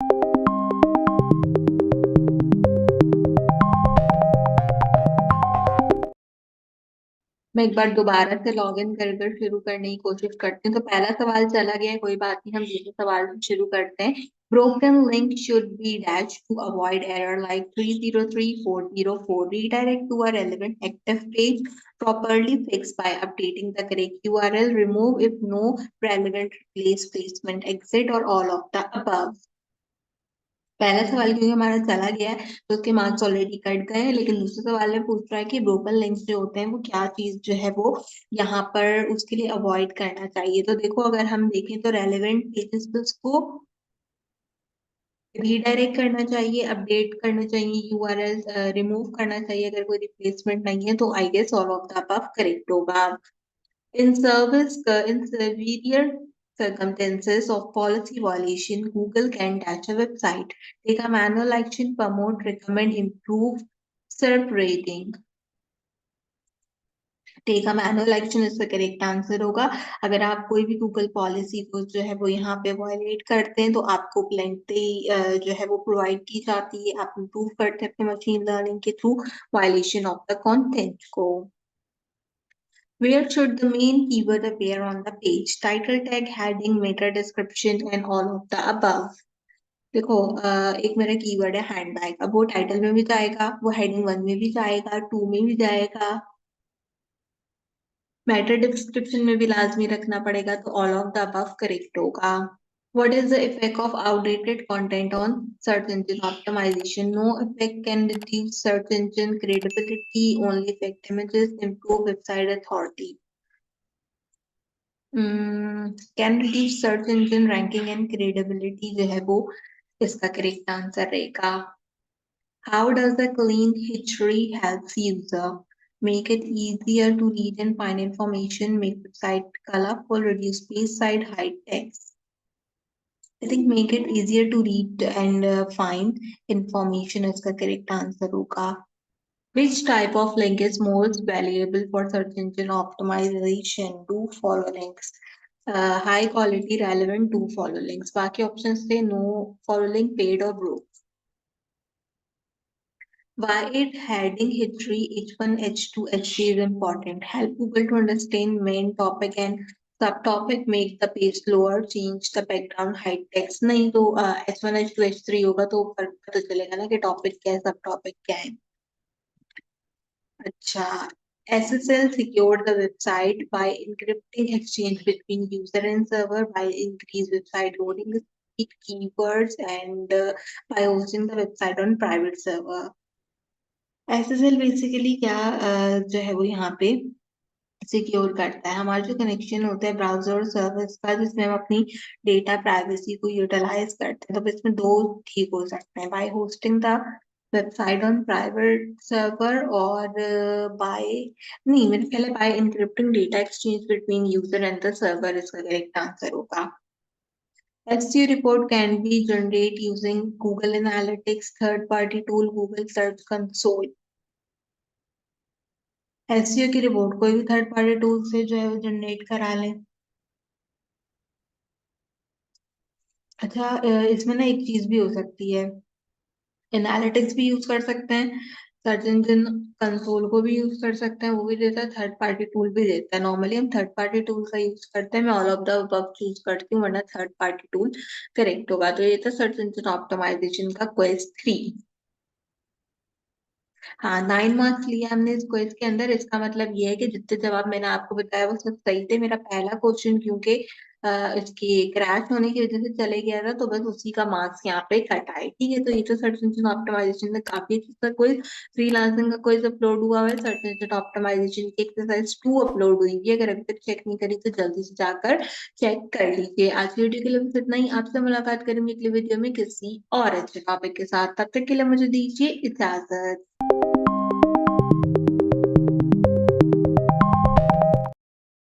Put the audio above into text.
मैं एक बार दोबारा से लॉग इन कर कर शुरू करने की कोशिश करती हूँ। तो पहला सवाल चला गया है, कोई बात नहीं, हम दूसरे सवाल से शुरू करते हैं। Broken link should be dash to avoid error like 303 404 redirect to a relevant active page, properly fix by updating the correct URL, remove if no relevant, replace placement, exit or all of the above। पहला सवाल क्योंकि हमारा चला गया है तो उसके marks already cut गए हैं, लेकिन दूसरे सवाल में पूछ रहा है कि ब्रोकन लिंक्स जो होते हैं वो क्या चीज जो है वो यहाँ पर उसके लिए अवॉइड करना चाहिए। तो देखो, अगर हम देखें तो रेलेवेंट पेजेस पे उसको रीडायरेक्ट करना चाहिए, अपडेट करना चाहिए यूआरएल, रिमूव करना चाहिए अगर कोई रिप्लेसमेंट नहीं है। तो I guess all of the above correct होगा। In severe circumstances of policy violation, Google can dash a website, take a manual action, promote, recommend, improve SERP rating। Take a manual action इसका correct answer होगा। अगर आप कोई भी Google policy को जो है वो यहाँ पे वायलेट करते हैं तो आपको पेनल्टी जो है वो प्रोवाइड की जाती है। आप इम्प्रूव करते हैं अपने मशीन लर्निंग के through violation of the content को। Where should the main keyword appear on the page? Title tag, heading, meta description and all of the above। देखो, एक मेरा कीवर्ड है हैंडबैग। अब वो टाइटल में भी जाएगा, वो हेडिंग 1 में भी जाएगा, 2 में भी जाएगा, मेटा डिस्क्रिप्शन में भी लाजमी रखना पड़ेगा। तो all of the above correct होगा। What is the effect of outdated content on search engine optimization? No effect can reduce search engine credibility, only affect images, improve website authority। Can reduce search engine ranking and credibility जो है वो इसका correct answer रहेगा। How does the clean history helps user? Make it easier to read and find information, make website colorful, reduce page size, hide text। I think make it easier to read and find information इसका correct answer होगा। Which type of link is most valuable for search engine optimization? Do follow links, high quality, relevant, do follow links। बाकी options थे no follow link, paid or broke। Why it heading H3, H1, H2, H3 is important? Help Google to understand main topic and subtopic, make the page slower, change the background, hide text। नहीं तो H1, H2, H3 होगा तो पता चलेगा ना कि topic क्या है, सब टॉपिक क्या है। अच्छा, SSL secured the website by encrypting exchange between user and server, by increase website loading speed, keywords and by hosting the website on private server। SSL basically क्या जो है वो यहाँ पे सिक्योर करता है हमारा जो कनेक्शन होता है ब्राउजर और सर्विस का, जिसमें हम अपनी डेटा प्राइवेसी को यूटिलाइज करते हैं। तो इसमें दो ठीक हो सकते हैं, by hosting the website on private server और बाय, नहीं मेरे ख्याल है by encrypting data exchange between user and the server इसका करेक्ट आंसर होगा। SEO report can be generated using Google Analytics, third party tool, Google Search Console। SEO की report कोई भी थर्ड पार्टी टूल से जो है वो जनरेट करा लें। अच्छा, इसमें ना एक चीज भी हो सकती है, एनालिटिक्स भी यूज कर सकते हैं, सर्च इंजन कंसोल को भी यूज कर सकते हैं, वो भी देता है, थर्ड पार्टी टूल भी देता है। नॉर्मली हम थर्ड पार्टी टूल का यूज करते हैं, मैं all of the above choose करती हूँ, वरना थर्ड पार्टी टूल करेक्ट होगा। तो ये था सर्च इंजन ऑप्टिमाइजेशन का क्वेश्चन 3। हाँ, 9 मार्क्स लिए हमने इस क्विज के अंदर। इसका मतलब ये है कि जितने जवाब मैंने आपको बताया वो सब सही थे। मेरा पहला क्वेश्चन क्योंकि इसकी क्रैश होने की वजह से चले गया था, तो बस उसी का मार्क्स यहाँ पे कट आए। ठीक है, तो ये तो सर्च इंजन ऑप्टिमाइजेशन में काफी अच्छा क्विज, फ्रीलांसिंग का क्विज अपलोड हुआ है। सर्च इंजन ऑप्टिमाइजेशन की एक्सरसाइज 2 अपलोड हुई है, अगर अभी तक चेक नहीं करी तो जल्दी से जाकर चेक कर लीजिए। आज की वीडियो के लिए बस इतना ही। आपसे मुलाकात करेंगे अगली वीडियो में किसी और अच्छे टॉपिक के साथ। तब तक के लिए मुझे दीजिए इजाजत।